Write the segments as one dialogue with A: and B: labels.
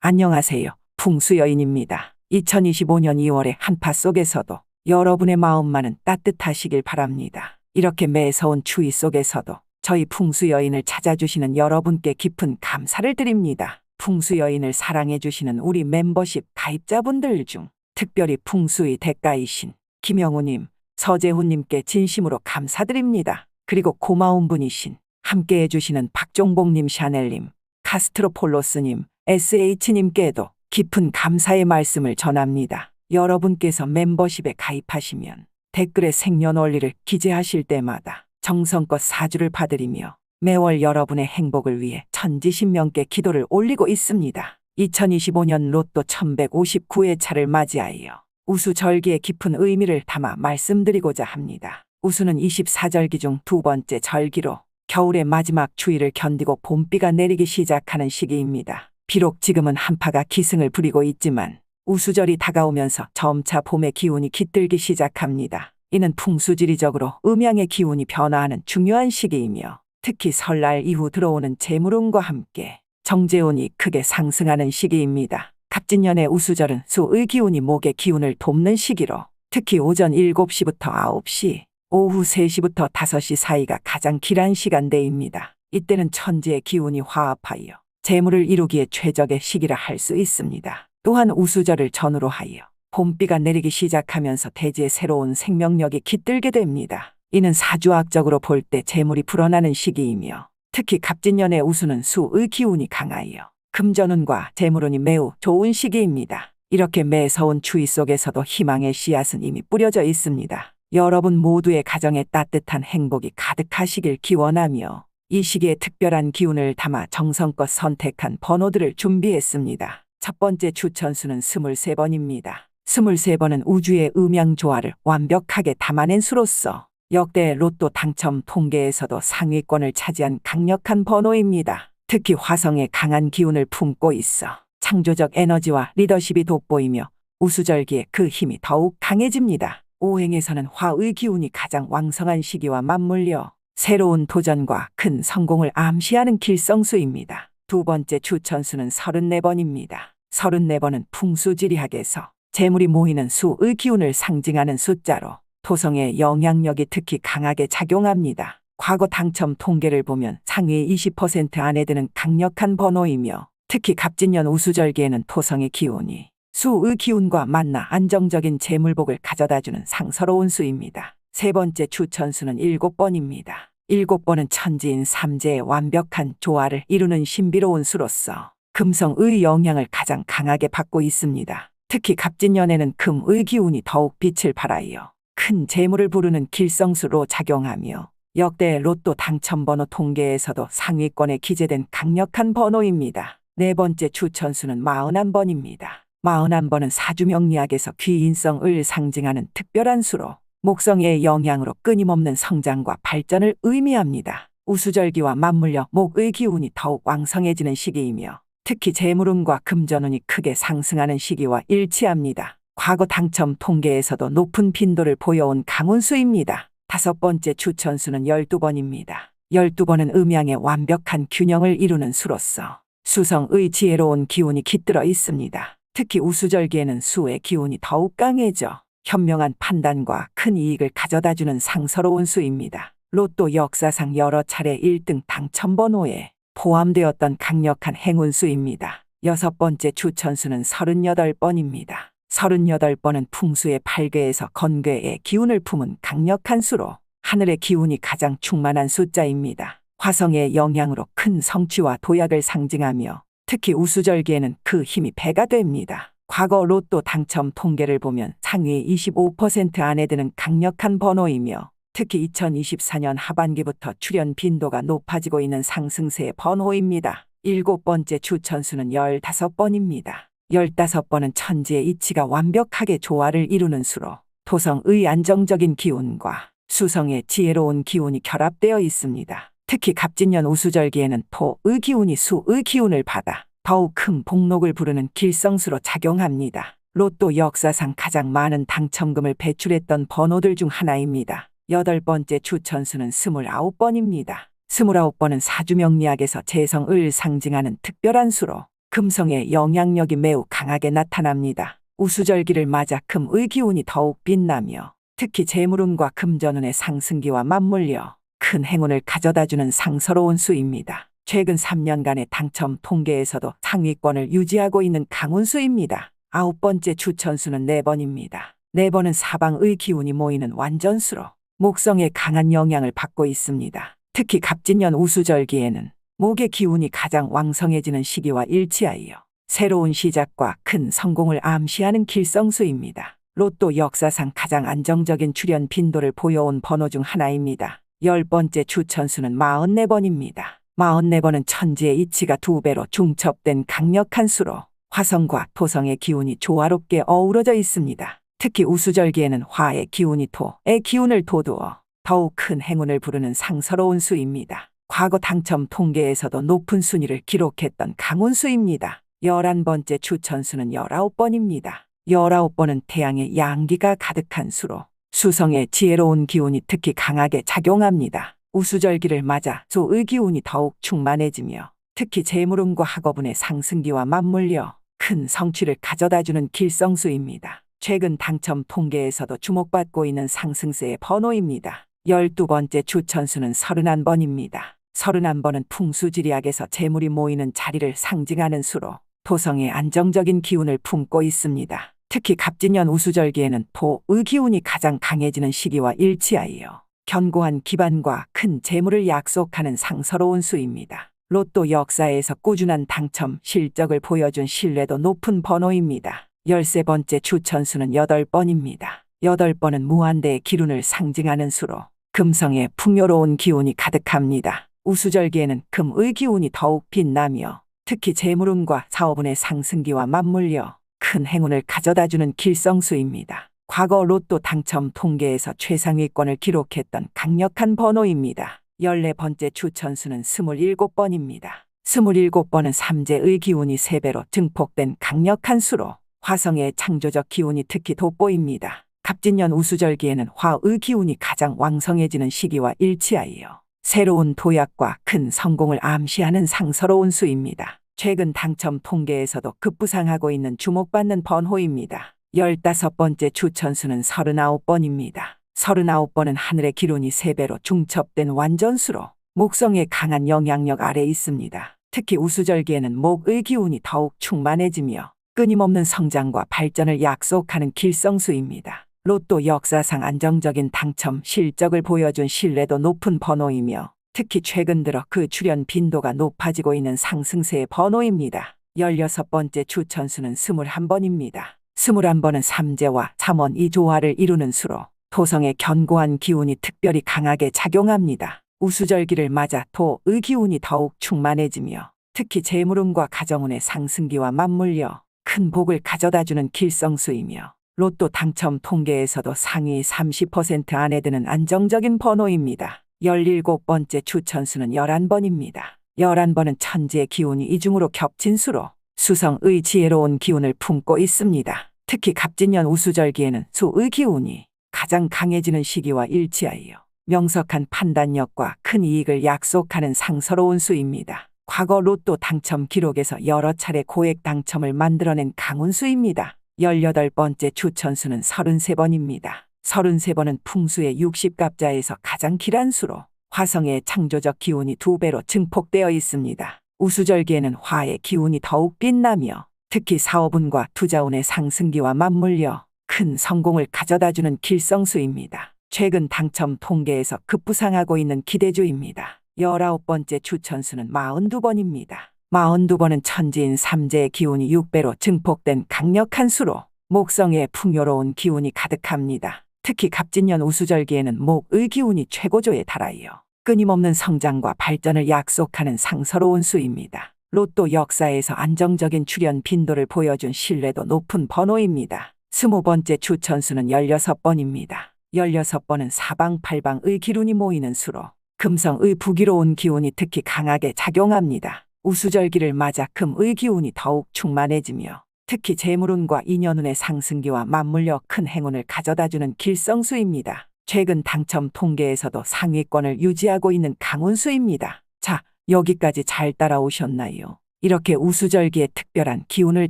A: 안녕하세요. 풍수여인입니다. 2025년 2월의 한파 속에서도 여러분의 마음만은 따뜻하시길 바랍니다. 이렇게 매서운 추위 속에서도 저희 풍수여인을 찾아주시는 여러분께 깊은 감사를 드립니다. 풍수여인을 사랑해주시는 우리 멤버십 가입자분들 중 특별히 풍수의 대가이신 김영우님, 서재훈님께 진심으로 감사드립니다. 그리고 고마운 분이신 함께 해주시는 박종복님, 샤넬님, 카스트로폴로스님, SH님께도 깊은 감사의 말씀을 전합니다. 여러분께서 멤버십에 가입하시면 댓글에 생년월일을 기재하실 때마다 정성껏 사주를 봐드리며 매월 여러분의 행복을 위해 천지신명께 기도를 올리고 있습니다. 2025년 로또 1159회차를 맞이하여 우수절기의 깊은 의미를 담아 말씀드리고자 합니다. 우수는 24절기 중 두 번째 절기로 겨울의 마지막 추위를 견디고 봄비가 내리기 시작하는 시기입니다. 비록 지금은 한파가 기승을 부리고 있지만 우수절이 다가오면서 점차 봄의 기운이 깃들기 시작합니다. 이는 풍수지리적으로 음양의 기운이 변화하는 중요한 시기이며 특히 설날 이후 들어오는 재물운과 함께 정제운이 크게 상승하는 시기입니다. 갑진년의 우수절은 수의 기운이 목의 기운을 돕는 시기로 특히 오전 7시부터 9시, 오후 3시부터 5시 사이가 가장 길한 시간대입니다. 이때는 천지의 기운이 화합하여 재물을 이루기에 최적의 시기라 할 수 있습니다. 또한 우수절을 전후로 하여 봄비가 내리기 시작하면서 대지의 새로운 생명력이 깃들게 됩니다. 이는 사주학적으로 볼 때 재물이 불어나는 시기이며 특히 갑진년의 우수는 수의 기운이 강하여 금전운과 재물운이 매우 좋은 시기입니다. 이렇게 매서운 추위 속에서도 희망의 씨앗은 이미 뿌려져 있습니다. 여러분 모두의 가정에 따뜻한 행복이 가득하시길 기원하며 이 시기에 특별한 기운을 담아 정성껏 선택한 번호들을 준비했습니다. 첫 번째 추천수는 23번입니다. 23번은 우주의 음양조화를 완벽하게 담아낸 수로서 역대 로또 당첨 통계에서도 상위권을 차지한 강력한 번호입니다. 특히 화성의 강한 기운을 품고 있어 창조적 에너지와 리더십이 돋보이며 우수절기에 그 힘이 더욱 강해집니다. 오행에서는 화의 기운이 가장 왕성한 시기와 맞물려 새로운 도전과 큰 성공을 암시하는 길성수입니다. 두 번째 추천수는 34번입니다. 34번은 풍수지리학에서 재물이 모이는 수의 기운을 상징하는 숫자로 토성의 영향력이 특히 강하게 작용합니다. 과거 당첨 통계를 보면 상위 20% 안에 드는 강력한 번호이며 특히 갑진년 우수절기에는 토성의 기운이 수의 기운과 만나 안정적인 재물복을 가져다주는 상서로운 수입니다. 세 번째 추천수는 7번입니다. 7번은 천지인 삼재의 완벽한 조화를 이루는 신비로운 수로서 금성의 영향을 가장 강하게 받고 있습니다. 특히 갑진년에는 금의 기운이 더욱 빛을 발하여 큰 재물을 부르는 길성수로 작용하며 역대 로또 당첨번호 통계에서도 상위권에 기재된 강력한 번호입니다. 네 번째 추천수는 41번입니다. 41번은 사주명리학에서 귀인성을 상징하는 특별한 수로 목성의 영향으로 끊임없는 성장과 발전을 의미합니다. 우수절기와 맞물려 목의 기운이 더욱 왕성해지는 시기이며 특히 재물운과 금전운이 크게 상승하는 시기와 일치합니다. 과거 당첨 통계에서도 높은 빈도를 보여온 강운수입니다. 다섯 번째 추천수는 12번입니다. 12번은 음양의 완벽한 균형을 이루는 수로서 수성의 지혜로운 기운이 깃들어 있습니다. 특히 우수절기에는 수의 기운이 더욱 강해져 현명한 판단과 큰 이익을 가져다주는 상서로운 수입니다. 로또 역사상 여러 차례 1등 당첨번호에 포함되었던 강력한 행운수입니다. 여섯 번째 추천수는 38번입니다. 38번은 풍수의 팔괘에서 건괴의 기운을 품은 강력한 수로 하늘의 기운이 가장 충만한 숫자입니다. 화성의 영향으로 큰 성취와 도약을 상징하며 특히 우수절기에는 그 힘이 배가 됩니다. 과거 로또 당첨 통계를 보면 상위 25% 안에 드는 강력한 번호이며 특히 2024년 하반기부터 출현 빈도가 높아지고 있는 상승세의 번호입니다. 일곱 번째 추천수는 15번입니다. 15번은 천지의 이치가 완벽하게 조화를 이루는 수로 토성의 안정적인 기운과 수성의 지혜로운 기운이 결합되어 있습니다. 특히 갑진년 우수절기에는 토의 기운이 수의 기운을 받아 더욱 큰 복록을 부르는 길성수로 작용합니다. 로또 역사상 가장 많은 당첨금을 배출했던 번호들 중 하나입니다. 여덟 번째 추천수는 29번입니다. 29번은 사주명리학에서 재성을 상징하는 특별한 수로 금성의 영향력이 매우 강하게 나타납니다. 우수절기를 맞아 금의 기운이 더욱 빛나며 특히 재물운과 금전운의 상승기와 맞물려 큰 행운을 가져다주는 상서로운 수입니다. 최근 3년간의 당첨 통계에서도 상위권을 유지하고 있는 강운수입니다. 9번째 추천수는 4번입니다. 4번은 사방의 기운이 모이는 완전수로 목성의 강한 영향을 받고 있습니다. 특히 갑진년 우수절기에는 목의 기운이 가장 왕성해지는 시기와 일치하여 새로운 시작과 큰 성공을 암시하는 길성수입니다. 로또 역사상 가장 안정적인 출현 빈도를 보여온 번호 중 하나입니다. 10번째 추천수는 44번입니다. 44번은 천지의 이치가 2배로 중첩된 강력한 수로 화성과 토성의 기운이 조화롭게 어우러져 있습니다. 특히 우수절기에는 화의 기운이 토의 기운을 돋우어 더욱 큰 행운을 부르는 상서로운 수입니다. 과거 당첨 통계에서도 높은 순위를 기록했던 강운수입니다. 11번째 추천수는 19번입니다. 19번은 태양의 양기가 가득한 수로 수성의 지혜로운 기운이 특히 강하게 작용합니다. 우수절기를 맞아 소의 기운이 더욱 충만해지며 특히 재물운과 학업운의 상승기와 맞물려 큰 성취를 가져다주는 길성수입니다. 최근 당첨 통계에서도 주목받고 있는 상승세의 번호입니다. 12번째 추천수는 31번입니다. 31번은 풍수지리학에서 재물이 모이는 자리를 상징하는 수로 토성의 안정적인 기운을 품고 있습니다. 특히 갑진년 우수절기에는 토의 기운이 가장 강해지는 시기와 일치하여 견고한 기반과 큰 재물을 약속하는 상서로운 수입니다. 로또 역사에서 꾸준한 당첨 실적을 보여준 신뢰도 높은 번호입니다. 13번째 추천수는 8번입니다. 8번은 무한대의 기운을 상징하는 수로 금성의 풍요로운 기운이 가득합니다. 우수절기에는 금의 기운이 더욱 빛나며 특히 재물운과 사업운의 상승기와 맞물려 큰 행운을 가져다주는 길성수입니다. 과거 로또 당첨 통계에서 최상위권을 기록했던 강력한 번호입니다. 14번째 추천수는 27번입니다. 27번은 삼재의 기운이 3배로 증폭된 강력한 수로 화성의 창조적 기운이 특히 돋보입니다. 갑진년 우수절기에는 화의 기운이 가장 왕성해지는 시기와 일치하여 새로운 도약과 큰 성공을 암시하는 상서로운 수입니다. 최근 당첨 통계에서도 급부상하고 있는 주목받는 번호입니다. 15번째 추천수는 39번입니다. 39번은 하늘의 기운이 3배로 중첩된 완전수로 목성의 강한 영향력 아래 있습니다. 특히 우수절기에는 목의 기운이 더욱 충만해지며 끊임없는 성장과 발전을 약속하는 길성수입니다. 로또 역사상 안정적인 당첨 실적을 보여준 신뢰도 높은 번호이며 특히 최근 들어 그 출현 빈도가 높아지고 있는 상승세의 번호입니다. 16번째 추천수는 21번입니다. 21번은 삼재와 삼원 이 조화를 이루는 수로 토성의 견고한 기운이 특별히 강하게 작용합니다. 우수절기를 맞아 토의 기운이 더욱 충만해지며 특히 재물운과 가정운의 상승기와 맞물려 큰 복을 가져다주는 길성수이며 로또 당첨 통계에서도 상위 30% 안에 드는 안정적인 번호입니다. 17번째 추천수는 11번입니다. 11번은 천지의 기운이 이중으로 겹친 수로 수성의 지혜로운 기운을 품고 있습니다. 특히 갑진년 우수절기에는 수의 기운이 가장 강해지는 시기와 일치하여 명석한 판단력과 큰 이익을 약속하는 상서로운 수입니다. 과거 로또 당첨 기록에서 여러 차례 고액 당첨을 만들어낸 강운수입니다. 18번째 추천수는 33번입니다. 33번은 풍수의 60갑자에서 가장 길한 수로 화성의 창조적 기운이 2배로 증폭되어 있습니다. 우수절기에는 화의 기운이 더욱 빛나며 특히 사업운과 투자운의 상승기와 맞물려 큰 성공을 가져다주는 길성수입니다. 최근 당첨 통계에서 급부상하고 있는 기대주입니다. 19번째 추천수는 42번입니다. 42번은 천지인 삼재의 기운이 6배로 증폭된 강력한 수로 목성의 풍요로운 기운이 가득합니다. 특히 갑진년 우수절기에는 목의 기운이 최고조에 달하여 끊임없는 성장과 발전을 약속하는 상서로운 수입니다. 로또 역사에서 안정적인 출현 빈도를 보여준 신뢰도 높은 번호입니다. 20번째 추천수는 16번입니다. 16번은 사방팔방의 기운이 모이는 수로 금성의 부기로운 기운이 특히 강하게 작용합니다. 우수절기를 맞아 금의 기운이 더욱 충만해지며 특히 재물운과 인연운의 상승기와 맞물려 큰 행운을 가져다주는 길성수입니다. 최근 당첨 통계에서도 상위권을 유지하고 있는 강운수입니다. 자, 여기까지 잘 따라오셨나요? 이렇게 우수절기에 특별한 기운을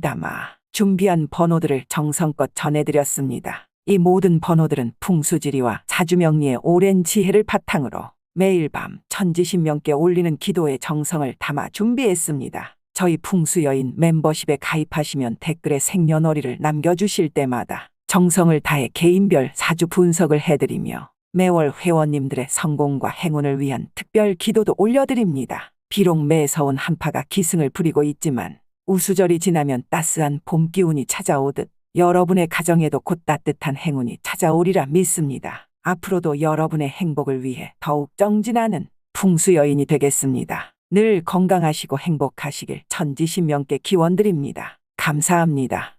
A: 담아 준비한 번호들을 정성껏 전해드렸습니다. 이 모든 번호들은 풍수지리와 사주명리의 오랜 지혜를 바탕으로 매일 밤 천지신명께 올리는 기도의 정성을 담아 준비했습니다. 저희 풍수여인 멤버십에 가입하시면 댓글에 생년월일을 남겨주실 때마다 정성을 다해 개인별 사주 분석을 해드리며 매월 회원님들의 성공과 행운을 위한 특별 기도도 올려드립니다. 비록 매서운 한파가 기승을 부리고 있지만 우수절이 지나면 따스한 봄 기운이 찾아오듯 여러분의 가정에도 곧 따뜻한 행운이 찾아오리라 믿습니다. 앞으로도 여러분의 행복을 위해 더욱 정진하는 풍수여인이 되겠습니다. 늘 건강하시고 행복하시길 천지신명께 기원드립니다. 감사합니다.